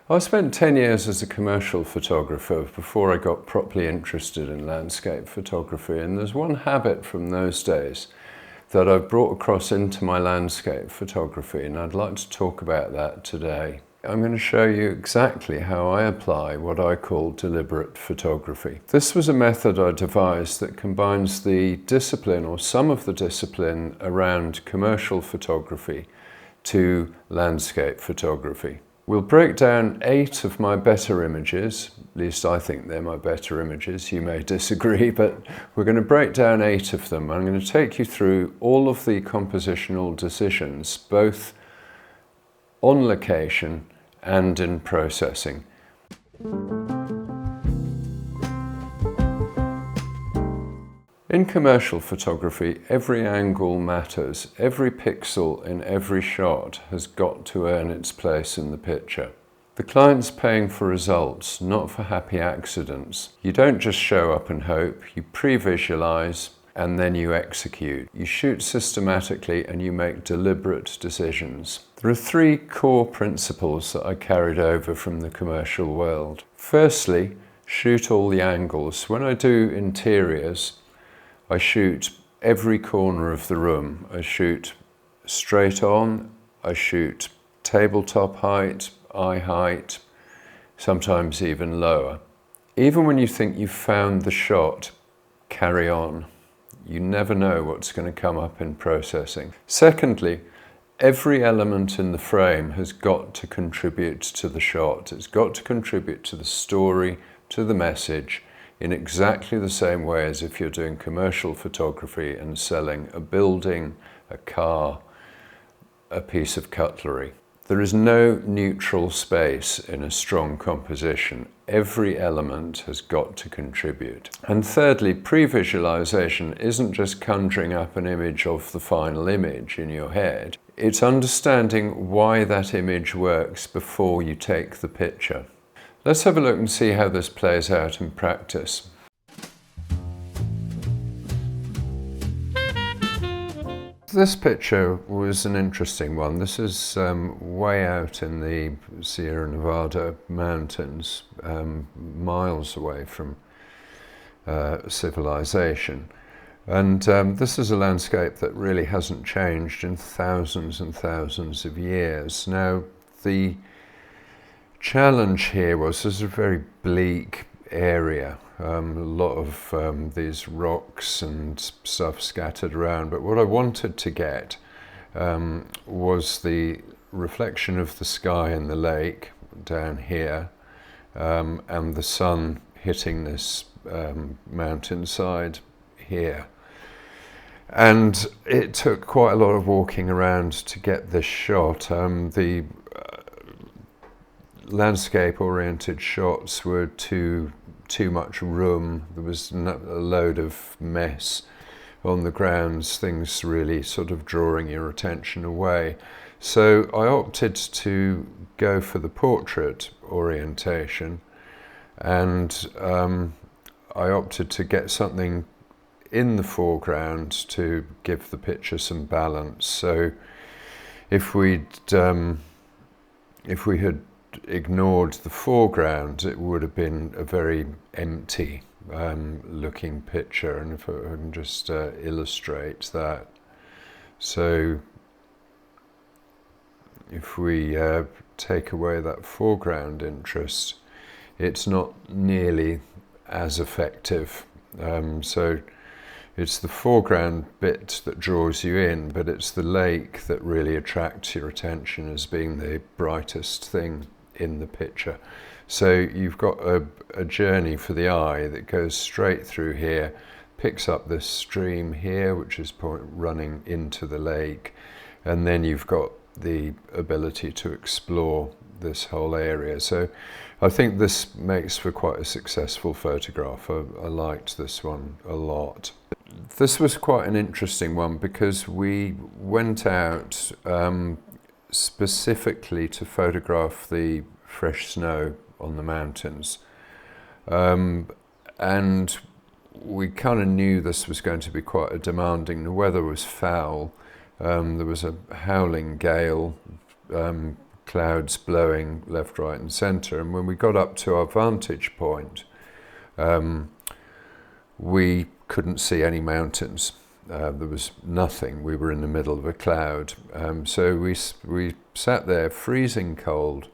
I spent 10 years as a commercial photographer before I got properly interested in landscape photography, and there's one habit from those days that I've brought across into my landscape photography, and I'd like to talk about that today. I'm going to show you exactly how I apply what I call deliberate photography. This was a method I devised that combines the discipline, or some of the discipline, around commercial photography to landscape photography. We'll break down 8 of my better images, at least I think they're my better images, you may disagree, but we're going to break down 8 of them. I'm going to take you through all of the compositional decisions, both on location and in processing. In commercial photography, every angle matters. Every pixel in every shot has got to earn its place in the picture. The client's paying for results, not for happy accidents. You don't just show up and hope, you pre-visualize and then you execute. You shoot systematically and you make deliberate decisions. There are 3 core principles that I carried over from the commercial world. Firstly, shoot all the angles. When I do interiors, I shoot every corner of the room. I shoot straight on, I shoot tabletop height, eye height, sometimes even lower. Even when you think you've found the shot, carry on. You never know what's going to come up in processing. Secondly, every element in the frame has got to contribute to the shot. It's got to contribute to the story, to the message, in exactly the same way as if you're doing commercial photography and selling a building, a car, a piece of cutlery. There is no neutral space in a strong composition. Every element has got to contribute. And thirdly, pre-visualization isn't just conjuring up an image of the final image in your head. It's understanding why that image works before you take the picture. Let's have a look and see how this plays out in practice. This picture was an interesting one. This is way out in the Sierra Nevada mountains, miles away from civilization. And this is a landscape that really hasn't changed in thousands and thousands of years. Now, the challenge here was this is a very bleak area, a lot of these rocks and stuff scattered around, but what I wanted to get was the reflection of the sky in the lake down here, and the sun hitting this mountainside here. And it took quite a lot of walking around to get this shot. The landscape-oriented shots were too much room. There was a load of mess on the grounds, things really sort of drawing your attention away. So I opted to go for the portrait orientation, and I opted to get something in the foreground to give the picture some balance. So if we had ignored the foreground, it would have been a very empty looking picture, and if I can just illustrate that. So if we take away that foreground interest, it's not nearly as effective. So it's the foreground bit that draws you in, but it's the lake that really attracts your attention as being the brightest thing in the picture. So you've got a journey for the eye that goes straight through here, picks up this stream here, which is running into the lake, and then you've got the ability to explore this whole area. So I think this makes for quite a successful photograph. I liked this one a lot. This was quite an interesting one because we went out specifically to photograph the fresh snow on the mountains, and we kind of knew this was going to be quite a demanding. The weather was foul, there was a howling gale, clouds blowing left, right and centre. And when we got up to our vantage point, we couldn't see any mountains. There was nothing. We were in the middle of a cloud. So we sat there freezing cold,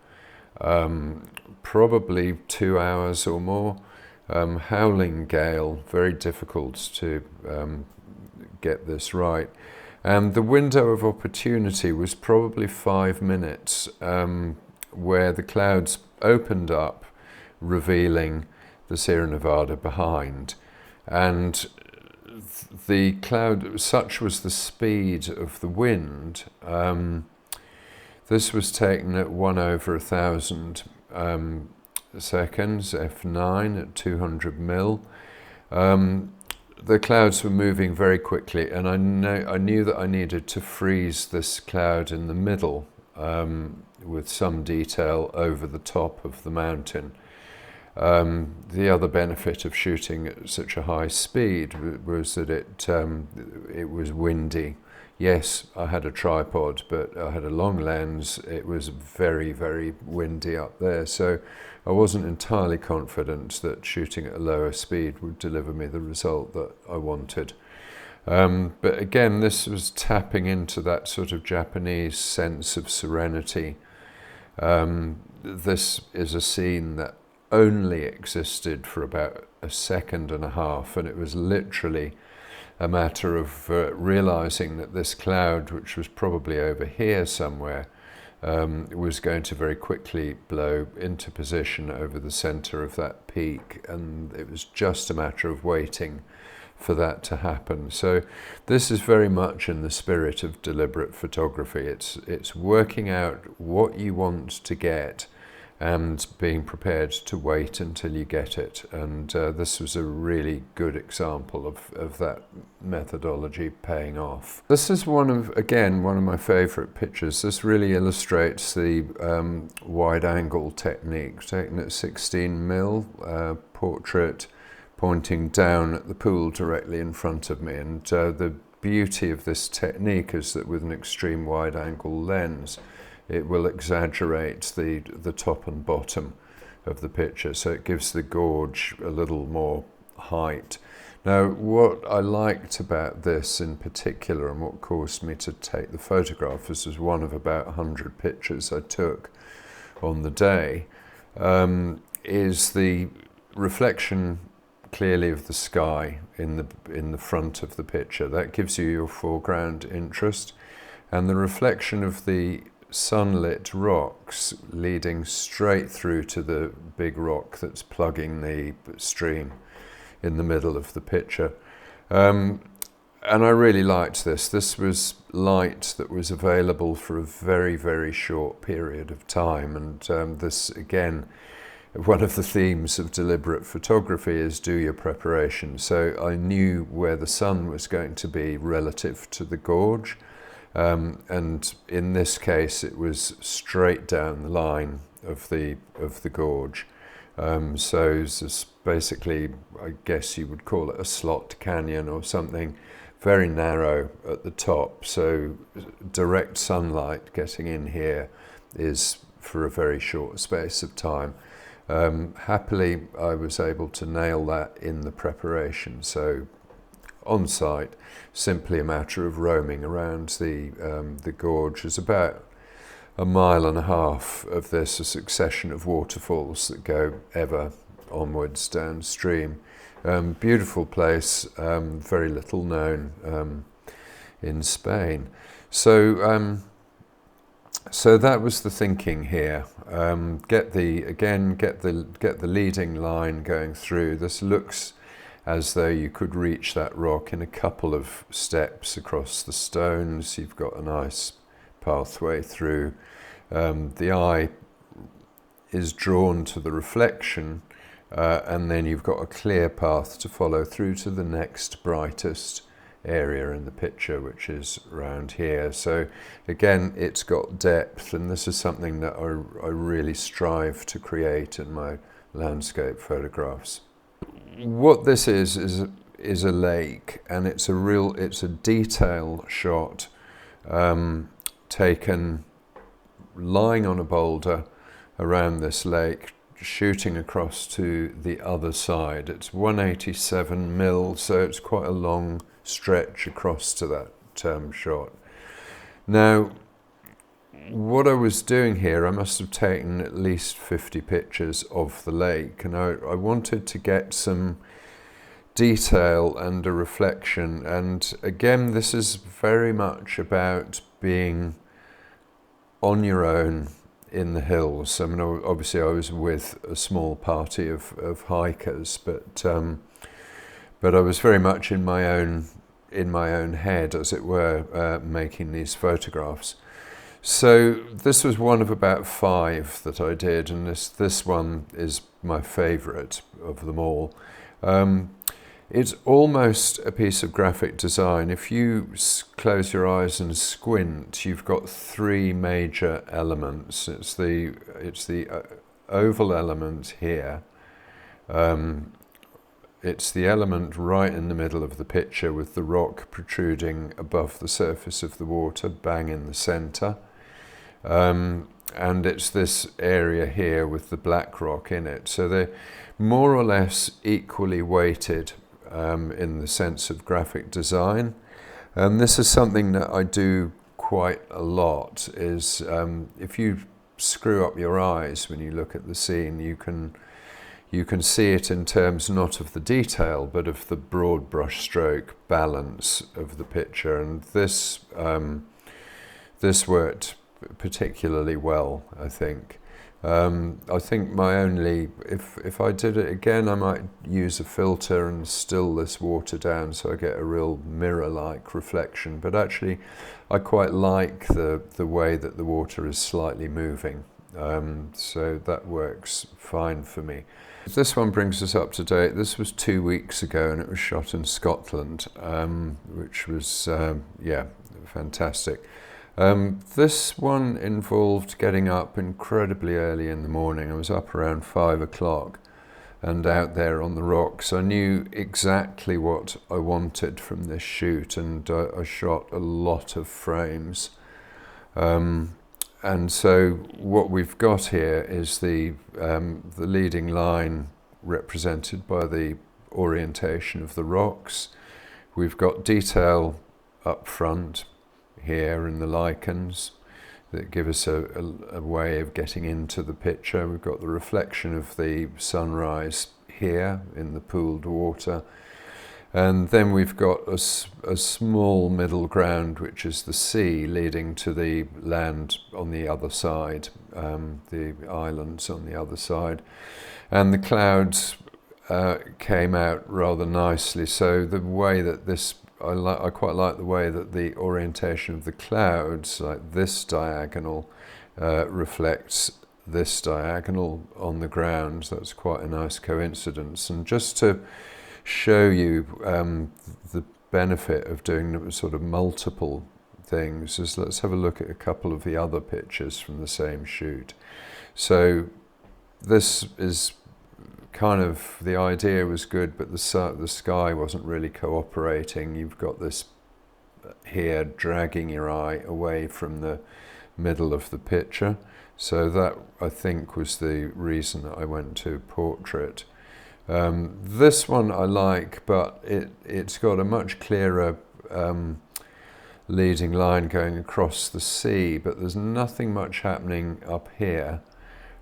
probably 2 hours or more, howling gale, very difficult to get this right. And the window of opportunity was probably 5 minutes, where the clouds opened up, revealing the Sierra Nevada behind. And the cloud, such was the speed of the wind, this was taken at 1/1000 seconds, F9 at 200 mil. The clouds were moving very quickly, and I knew that I needed to freeze this cloud in the middle with some detail over the top of the mountain. The other benefit of shooting at such a high speed was that it was windy. Yes, I had a tripod, but I had a long lens. It was very, very windy up there, so I wasn't entirely confident that shooting at a lower speed would deliver me the result that I wanted. But again, this was tapping into that sort of Japanese sense of serenity. This is a scene that only existed for about a second and a half, and it was literally a matter of realizing that this cloud, which was probably over here somewhere, was going to very quickly blow into position over the center of that peak, and it was just a matter of waiting for that to happen. So this is very much in the spirit of deliberate photography. It's working out what you want to get and being prepared to wait until you get it. And this was a really good example of that methodology paying off. This is one of my favorite pictures. This really illustrates the wide angle technique, taken at 16 mil, portrait pointing down at the pool directly in front of me. And the beauty of this technique is that with an extreme wide angle lens, it will exaggerate the top and bottom of the picture, so it gives the gorge a little more height. Now, what I liked about this in particular, and what caused me to take the photograph, this was one of about 100 pictures I took on the day, is the reflection clearly of the sky in the front of the picture. That gives you your foreground interest, and the reflection of the sunlit rocks leading straight through to the big rock that's plugging the stream in the middle of the picture. And I really liked this. This was light that was available for a very, very short period of time. And this, again, one of the themes of deliberate photography is do your preparation. So I knew where the sun was going to be relative to the gorge. And in this case, it was straight down the line of the gorge. So it's basically, I guess you would call it a slot canyon or something, very narrow at the top. So direct sunlight getting in here is for a very short space of time. Happily, I was able to nail that in the preparation. So on site, simply a matter of roaming around the gorge. There's about 1.5 miles of this, a succession of waterfalls that go ever onwards downstream. Beautiful place, very little known in Spain. So that was the thinking here. Get the leading line going through. This looks as though you could reach that rock in a couple of steps across the stones. You've got a nice pathway through. The eye is drawn to the reflection, and then you've got a clear path to follow through to the next brightest area in the picture, which is around here. So again, it's got depth, and this is something that I really strive to create in my landscape photographs. What this is a lake, and it's a detail shot taken lying on a boulder around this lake, shooting across to the other side. It's 187 mil, so it's quite a long stretch across to that shot. Now, what I was doing here, I must have taken at least 50 pictures of the lake, and I wanted to get some detail and a reflection. And again, this is very much about being on your own in the hills. I mean, obviously I was with a small party of hikers, but I was very much in my own head, as it were, making these photographs. So this was one of about 5 that I did, and this one is my favourite of them all. It's almost a piece of graphic design. If you close your eyes and squint, you've got 3 major elements. It's the oval element here. It's the element right in the middle of the picture with the rock protruding above the surface of the water, bang in the centre. And it's this area here with the black rock in it. So they're more or less equally weighted in the sense of graphic design. And this is something that I do quite a lot, is if you screw up your eyes when you look at the scene, you can see it in terms not of the detail, but of the broad brush stroke balance of the picture. And this worked particularly well, I think. I think my only, if I did it again, I might use a filter and still this water down so I get a real mirror-like reflection. But actually, I quite like the way that the water is slightly moving. So that works fine for me. This one brings us up to date. This was 2 weeks ago, and it was shot in Scotland, which was, yeah, fantastic. This one involved getting up incredibly early in the morning. I was up around 5 o'clock and out there on the rocks. I knew exactly what I wanted from this shoot, and I shot a lot of frames. And so what we've got here is the leading line represented by the orientation of the rocks. We've got detail up front here in the lichens that give us a way of getting into the picture. We've got the reflection of the sunrise here in the pooled water. And then we've got a small middle ground, which is the sea leading to the land on the other side, the islands on the other side. And the clouds came out rather nicely. So the way that this, I quite like the way that the orientation of the clouds, like this diagonal, reflects this diagonal on the ground. So that's quite a nice coincidence. And just to show you the benefit of doing sort of multiple things, is let's have a look at a couple of the other pictures from the same shoot. So this is kind of, the idea was good, but the sky wasn't really cooperating. You've got this here dragging your eye away from the middle of the picture. So that, I think, was the reason that I went to portrait. This one I like, but it's got a much clearer leading line going across the sea, but there's nothing much happening up here.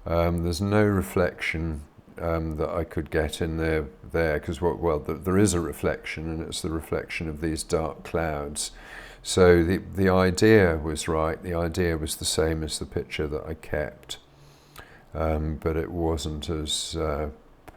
There's no reflection that I could get in there because there is a reflection, and it's the reflection of these dark clouds. So the idea was right. The idea was the same as the picture that I kept, but it wasn't as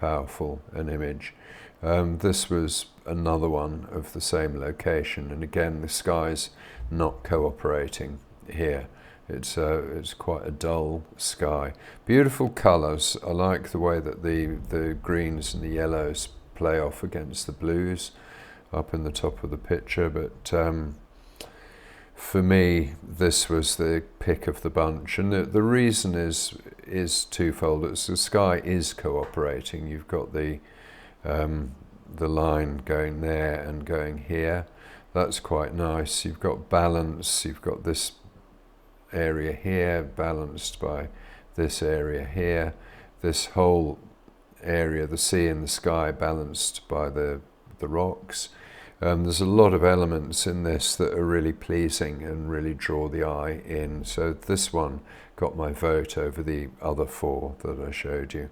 powerful an image. This was another one of the same location, and again the sky's not cooperating here. It's quite a dull sky. Beautiful colours. I like the way that the greens and the yellows play off against the blues up in the top of the picture, but for me this was the pick of the bunch, and the reason is twofold. It's the sky is cooperating. You've got the line going there and going here. That's quite nice. You've got balance. You've got this area here balanced by this area here, this whole area, the sea and the sky, balanced by the rocks. There's a lot of elements in this that are really pleasing and really draw the eye in. So this one got my vote over the other four that I showed you.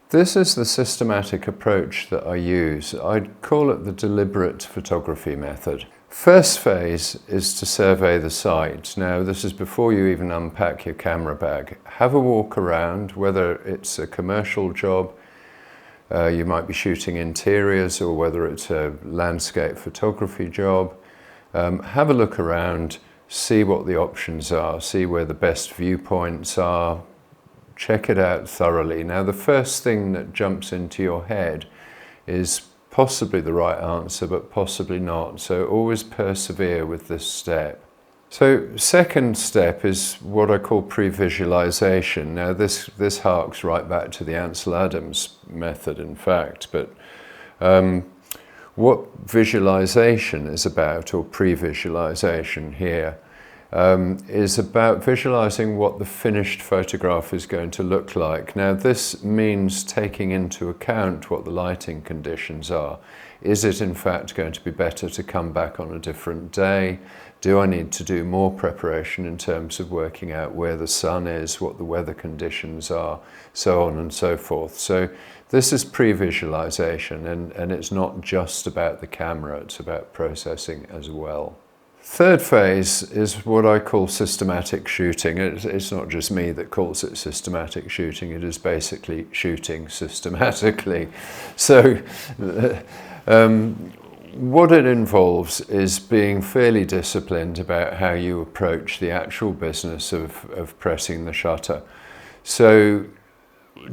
This is the systematic approach that I use. I'd call it the deliberate photography method. First phase is to survey the site. Now, this is before you even unpack your camera bag. Have a walk around, whether it's a commercial job, you might be shooting interiors, or whether it's a landscape photography job. Have a look around, see what the options are, see where the best viewpoints are, check it out thoroughly. Now, the first thing that jumps into your head is possibly the right answer, but possibly not. So always persevere with this step. So second step is what I call pre-visualization. Now this harks right back to the Ansel Adams method, in fact, but what visualization is about, or pre-visualization here, is about visualizing what the finished photograph is going to look like. Now, this means taking into account what the lighting conditions are. Is it in fact going to be better to come back on a different day? Do I need to do more preparation in terms of working out where the sun is, what the weather conditions are, so on and so forth? So this is pre-visualization, and it's not just about the camera, it's about processing as well. Third phase is what I call systematic shooting. It's not just me that calls it systematic shooting, it is basically shooting systematically. So what it involves is being fairly disciplined about how you approach the actual business of pressing the shutter. So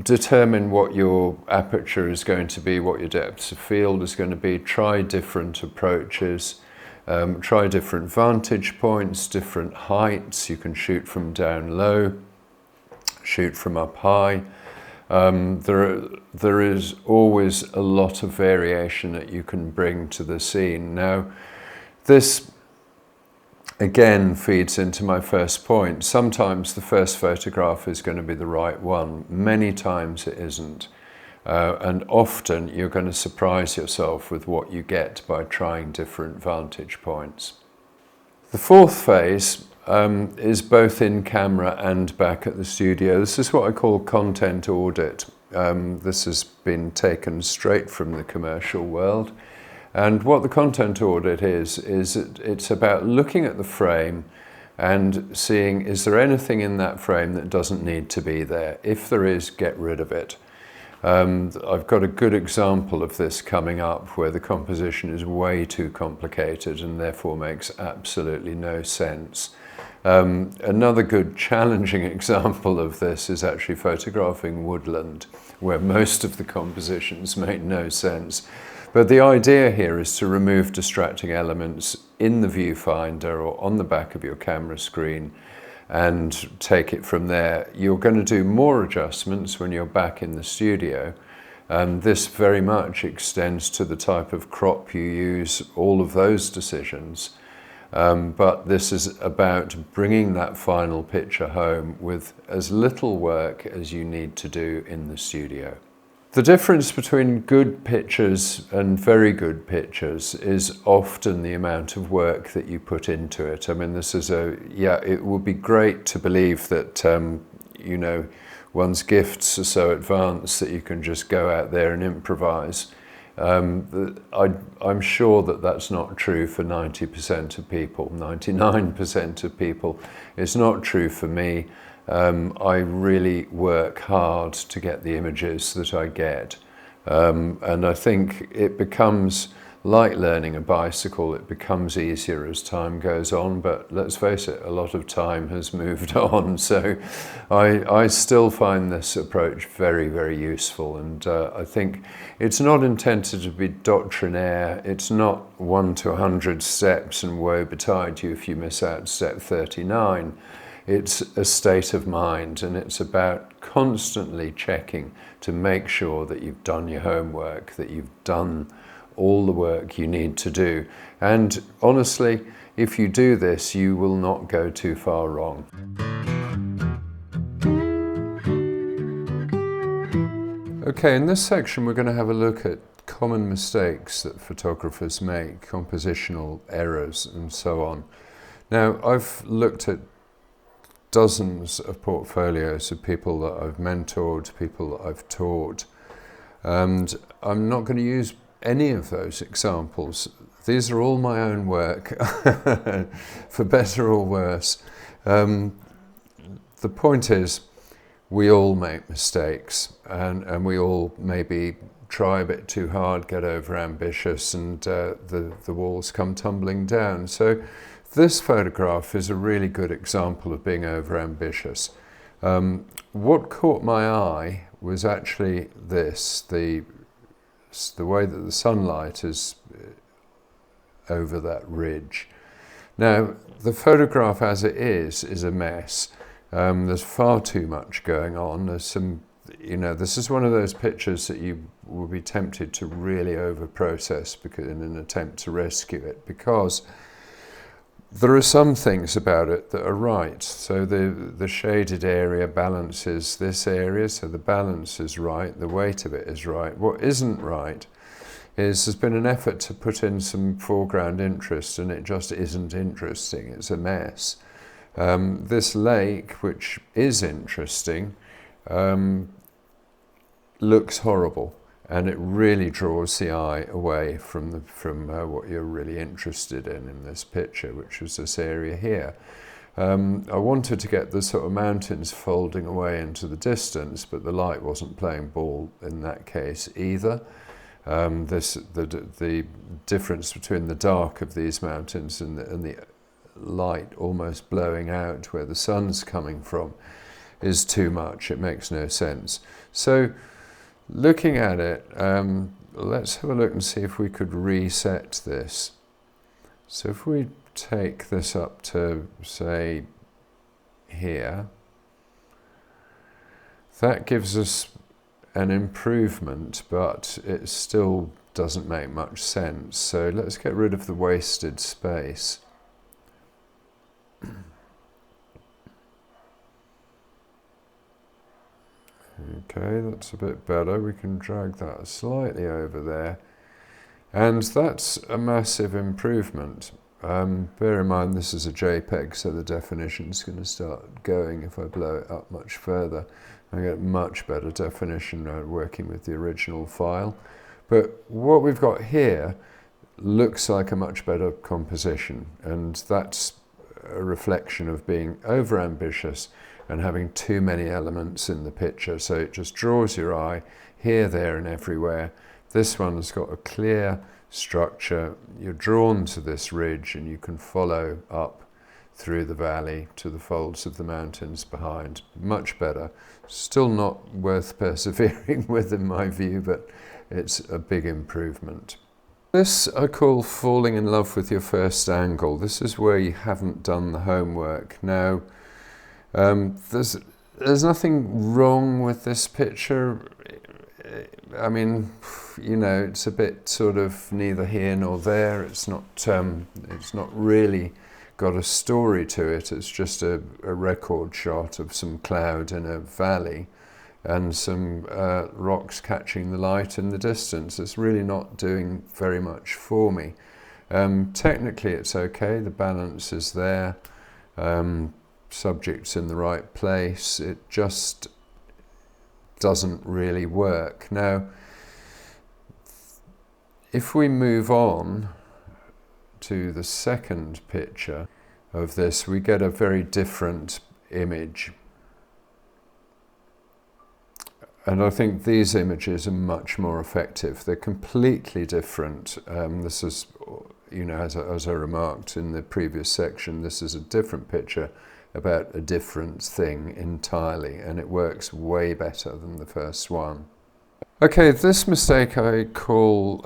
determine what your aperture is going to be, what your depth of field is going to be, try different approaches. Try different vantage points, different heights. You can shoot from down low, shoot from up high. There is always a lot of variation that you can bring to the scene. Now, this again feeds into my first point. Sometimes the first photograph is going to be the right one. Many times it isn't. And often you're going to surprise yourself with what you get by trying different vantage points. The fourth phase is both in camera and back at the studio. This is what I call content audit. This has been taken straight from the commercial world. And what the content audit is it's about looking at the frame and seeing, is there anything in that frame that doesn't need to be there? If there is, get rid of it. I've got a good example of this coming up where the composition is way too complicated and therefore makes absolutely no sense. Another good challenging example of this is actually photographing woodland, where most of the compositions make no sense. But the idea here is to remove distracting elements in the viewfinder or on the back of your camera screen and take it from there. You're going to do more adjustments when you're back in the studio. This very much extends to the type of crop you use, all of those decisions. But this is about bringing that final picture home with as little work as you need to do in the studio. The difference between good pictures and very good pictures is often the amount of work that you put into it. I mean, this is it would be great to believe that, you know, one's gifts are so advanced that you can just go out there and improvise. I'm sure that that's not true for 90% of people, 99% of people. It's not true for me. I really work hard to get the images that I get. And I think it becomes like learning a bicycle. It becomes easier as time goes on, but let's face it, a lot of time has moved on. So I still find this approach very, very useful. And I think it's not intended to be doctrinaire. It's not 1 to 100 steps and woe betide you if you miss out step 39. It's a state of mind, and it's about constantly checking to make sure that you've done your homework, that you've done all the work you need to do. And honestly, if you do this, you will not go too far wrong. Okay, in this section we're going to have a look at common mistakes that photographers make, compositional errors and so on. Now, I've looked at dozens of portfolios of people that I've mentored, people that I've taught, and I'm not going to use any of those examples. These are all my own work, for better or worse. The point is, we all make mistakes, and we all maybe try a bit too hard, get over ambitious, and the walls come tumbling down. So this photograph is a really good example of being over ambitious. What caught my eye was actually this, the way that the sunlight is over that ridge. Now, the photograph as it is a mess. There's far too much going on. There's some, this is one of those pictures that you will be tempted to really over-process in an attempt to rescue it, because there are some things about it that are right. So the shaded area balances this area, so the balance is right, the weight of it is right. What isn't right is there's been an effort to put in some foreground interest, and it just isn't interesting. It's a mess. This lake, which is interesting, looks horrible, and it really draws the eye away from what you're really interested in this picture, which was this area here. I wanted to get the sort of mountains folding away into the distance, but the light wasn't playing ball in that case either. The difference between the dark of these mountains and the light almost blowing out where the sun's coming from is too much. It makes no sense. So looking at it, let's have a look and see if we could reset this. So if we take this up to, say, here, that gives us an improvement, but it still doesn't make much sense. So let's get rid of the wasted space. Okay, that's a bit better. We can drag that slightly over there, and that's a massive improvement. Bear in mind this is a JPEG, so the definition's going to start going if I blow it up much further. I get much better definition working with the original file. But what we've got here looks like a much better composition, and that's a reflection of being over-ambitious and having too many elements in the picture, so it just draws your eye here, there and everywhere. This one's got a clear structure. You're drawn to this ridge and you can follow up through the valley to the folds of the mountains behind. Much better. Still not worth persevering with in my view, but it's a big improvement. This I call falling in love with your first angle. This is where you haven't done the homework. Now, there's nothing wrong with this picture. I mean, it's a bit sort of neither here nor there. It's not really got a story to it. It's just a record shot of some cloud in a valley and some rocks catching the light in the distance. It's really not doing very much for me. Technically it's okay, the balance is there, subject's in the right place, it just doesn't really work. Now, if we move on to the second picture of this, we get a very different image. And I think these images are much more effective. They're completely different. This is, as I remarked in the previous section, this is a different picture about a different thing entirely, and it works way better than the first one. Okay, this mistake I call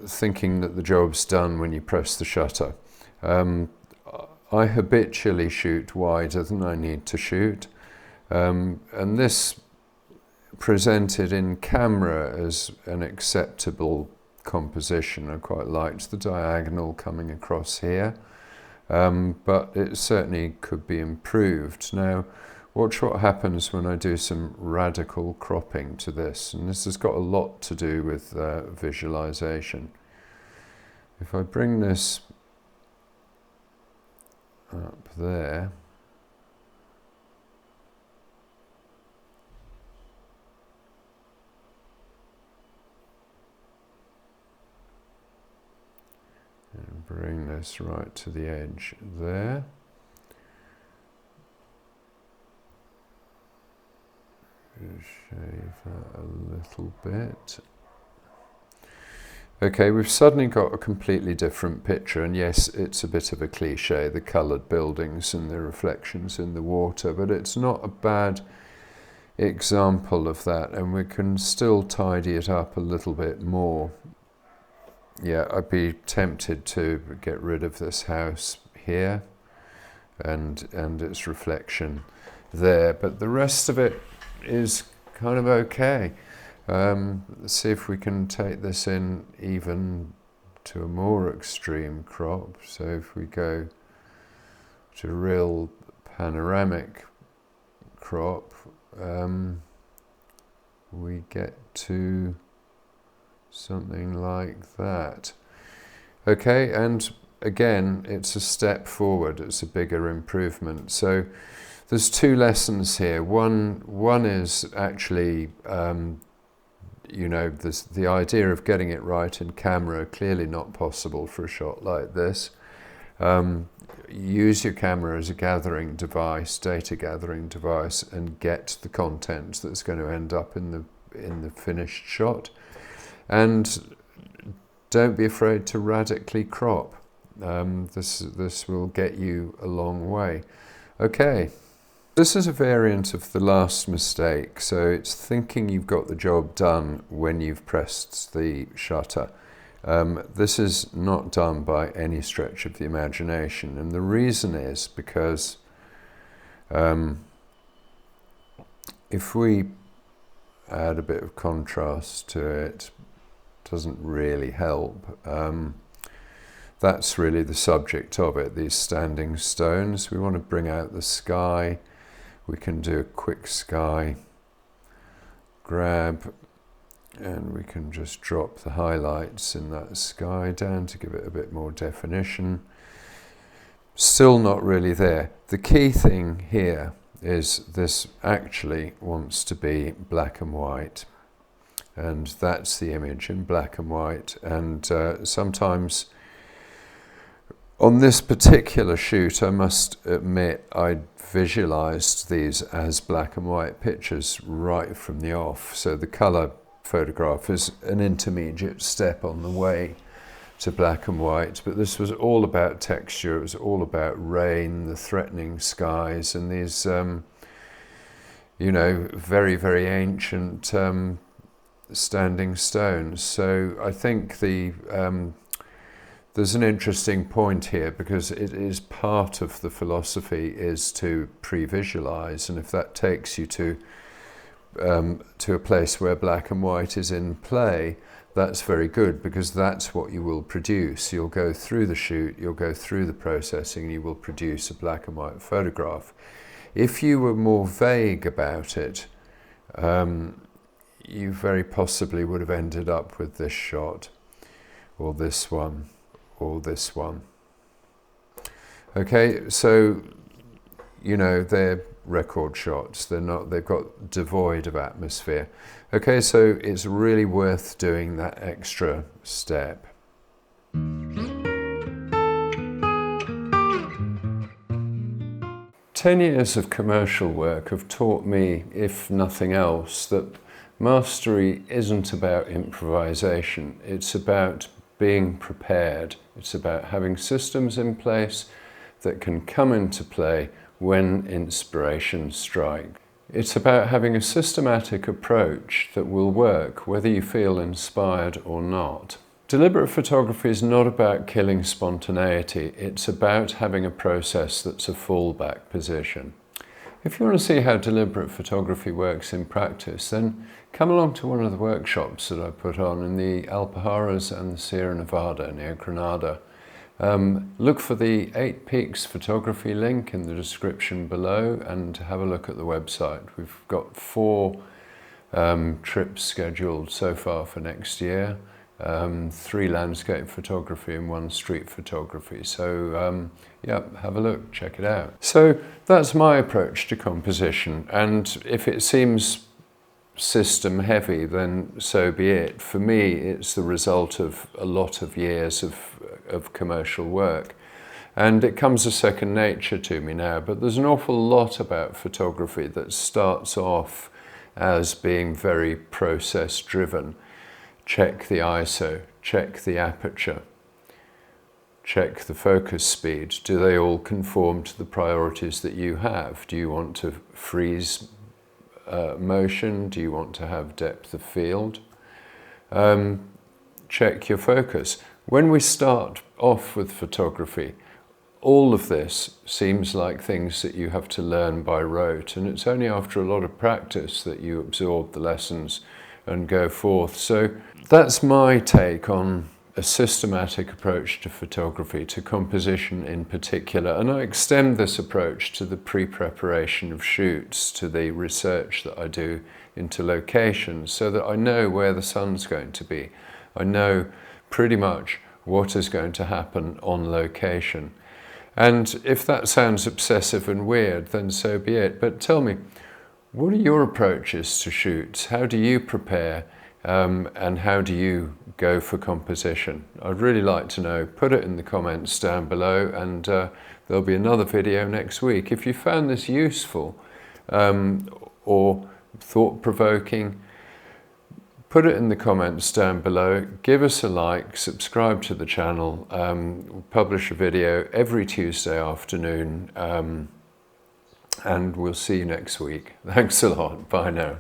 thinking that the job's done when you press the shutter. I habitually shoot wider than I need to shoot, and this presented in camera as an acceptable composition. I quite liked the diagonal coming across here, but it certainly could be improved. Now, watch what happens when I do some radical cropping to this, and this has got a lot to do with visualization. If I bring this up there, and bring this right to the edge there, shave that a little bit. Okay, we've suddenly got a completely different picture, and yes, it's a bit of a cliche, the coloured buildings and the reflections in the water, but it's not a bad example of that, and we can still tidy it up a little bit more. Yeah, I'd be tempted to get rid of this house here and its reflection there, but the rest of it is kind of okay. Let's see if we can take this in even to a more extreme crop. So if we go to real panoramic crop, we get to something like that. Okay, and again, it's a step forward, it's a bigger improvement. So there's two lessons here. One is actually you know, the idea of getting it right in camera, clearly not possible for a shot like this. Use your camera as a gathering device, data gathering device, and get the content that's going to end up in the finished shot. And don't be afraid to radically crop. This will get you a long way. Okay. This is a variant of the last mistake, so it's thinking you've got the job done when you've pressed the shutter. This is not done by any stretch of the imagination, and the reason is because if we add a bit of contrast to it, doesn't really help. That's really the subject of it, these standing stones. We want to bring out the sky. We can do a quick sky grab, and we can just drop the highlights in that sky down to give it a bit more definition. Still not really there. The key thing here is this actually wants to be black and white, and that's the image in black and white. And sometimes on this particular shoot, I must admit, I visualized these as black and white pictures right from the off. So the color photograph is an intermediate step on the way to black and white, but this was all about texture. It was all about rain, the threatening skies, and these, you know, very, very ancient standing stones. So I think there's an interesting point here, because it is part of the philosophy is to pre-visualize, and if that takes you to a place where black and white is in play, that's very good, because that's what you will produce. You'll go through the shoot, you'll go through the processing, and you will produce a black and white photograph. If you were more vague about it, you very possibly would have ended up with this shot, or this one, or this one. Okay, so, you know, they're record shots. They're not, they've got devoid of atmosphere. Okay, so it's really worth doing that extra step. 10 years of commercial work have taught me, if nothing else, that mastery isn't about improvisation. It's about being prepared. It's about having systems in place that can come into play when inspiration strikes. It's about having a systematic approach that will work whether you feel inspired or not. Deliberate photography is not about killing spontaneity. It's about having a process that's a fallback position. If you want to see how deliberate photography works in practice, then come along to one of the workshops that I put on in the Alpujarras and the Sierra Nevada near Granada. Look for the 8 Peaks photography link in the description below and have a look at the website. We've got 4 trips scheduled so far for next year, 3 landscape photography and 1 street photography. So yeah, have a look, check it out. So that's my approach to composition, and if it seems system heavy, then so be it. For me, it's the result of a lot of years of commercial work, and it comes as second nature to me now. But there's an awful lot about photography that starts off as being very process driven. Check the ISO, check the aperture, check the focus speed. Do they all conform to the priorities that you have? Do you want to freeze motion? Do you want to have depth of field? Check your focus. When we start off with photography, all of this seems like things that you have to learn by rote, and it's only after a lot of practice that you absorb the lessons and go forth. So that's my take on a systematic approach to photography, to composition in particular, and I extend this approach to the pre-preparation of shoots, to the research that I do into locations, so that I know where the sun's going to be. I know pretty much what is going to happen on location. And if that sounds obsessive and weird, then so be it. But tell me, what are your approaches to shoots? How do you prepare? And how do you go for composition? I'd really like to know. Put it in the comments down below, and there'll be another video next week. If you found this useful or thought-provoking, put it in the comments down below. Give us a like, subscribe to the channel. We'll publish a video every Tuesday afternoon, and we'll see you next week. Thanks a lot. Bye now.